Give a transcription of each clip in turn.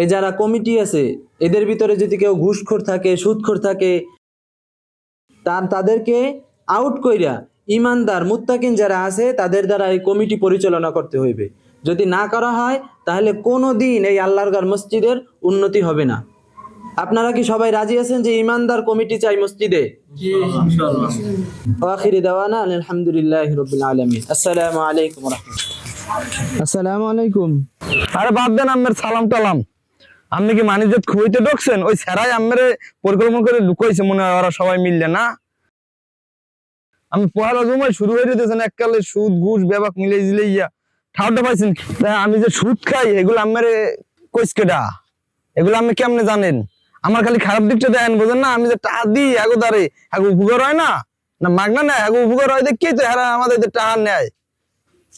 এই যারা কমিটি আছে এদের ভিতরে যদি কেউ ঘুষখোর থাকে, সুদখোর থাকে, তাদেরকে আউট কইরা ইমানদার মুত্তাকিন যারা আছে তাদের দ্বারা এই কমিটি পরিচালনা করতে হইবে। যদি না করা হয় তাহলে কোনোদিন এই আল্লাহর ঘর মসজিদের উন্নতি হবে না। আপনারা কি সবাই রাজি আছেন যে ইমানদার কমিটি চাই মসজিদে? জি ইনশাআল্লাহ। আখিরি দাওয়ানা আলহামদুলিল্লাহি রাব্বিল আলামিন। আসসালামু আলাইকুম ওয়া রাহমাতুল্লাহ। আসসালামু আলাইকুম। আরে বাদ দেন আম্মের সালাম টালাম। আপনি কি মানিজ্জত খুঁইতে ঢুকছেন? ওই সেরাই আম্মের পরিকল্পনা করে লুকাইছে মনে হয় ওরা সবাই মিললে না। আমি পয়লা জমায় শুরু হয়ে যেতেছেন এককালে সুদ ঘুষ বেবাক মিলে জিলাইয়া ঠাউটা পাইছেন। আমি যে সুদ খাই এগুলো আম্মের কইসকেডা, এগুলো আপনি কেমনে জানেন? আমার খালি খারাপ দিকটা দেন, বোঝেন না? আমি যে টাকা দিই এগো দ্বারে এগো উপকার হয় না, না মাগনা নেয় এগো উপকার হয় দেখি তো এরা আমাদের টাকা নেয়।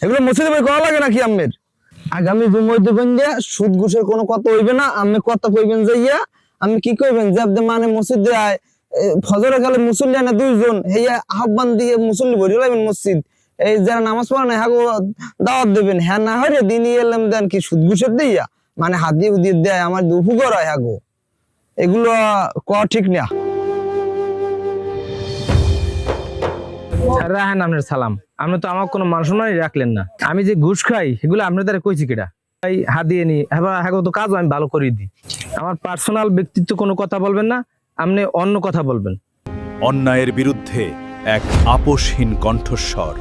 এগুলো মসজিদে ভাই করা লাগে নাকি আম্মের? আগামী জুমায় দেবেন যে সুদ ঘুষের কোনো কথা হইবে না। আমি কথা কইবেন যাইয়া আমি কি কইবেন যে আপনি মানে মসজিদে আয় ফজরের কালে মুসল্লি আনে 2 জন হেয়া আহ্বান দিয়ে মুসল্লি ভরি লাইবেন মসজিদ। এই যারা নামাজ পড়ে না হ্যাঁ দাওয়াত দেবেন। হ্যাঁ না হয় দিনই এলাম দেন কি সুদ ঘুষের দিয়া মানে হাত দিয়ে উদিয়ে দেয় আমার উপকার হয় হ্যাঁ গো, এগুলো করা ঠিক না। রাহেন আপনার সালাম, আপনি তো আমার কোনো মান সম্মানই রাখলেন না। আমি যে ঘুষ খাই এগুলো আপনার দ্বারা কইছি কেটা? তাই হাত দিয়ে নি হ্যাঁ তো কাজ আমি ভালো করে দিই। আমার পার্সোনাল ব্যক্তিত্ব কোনো কথা বলবেন না, আপনি অন্য কথা বলবেন। অন্যায়ের বিরুদ্ধে এক আপোষহীন কণ্ঠস্বর।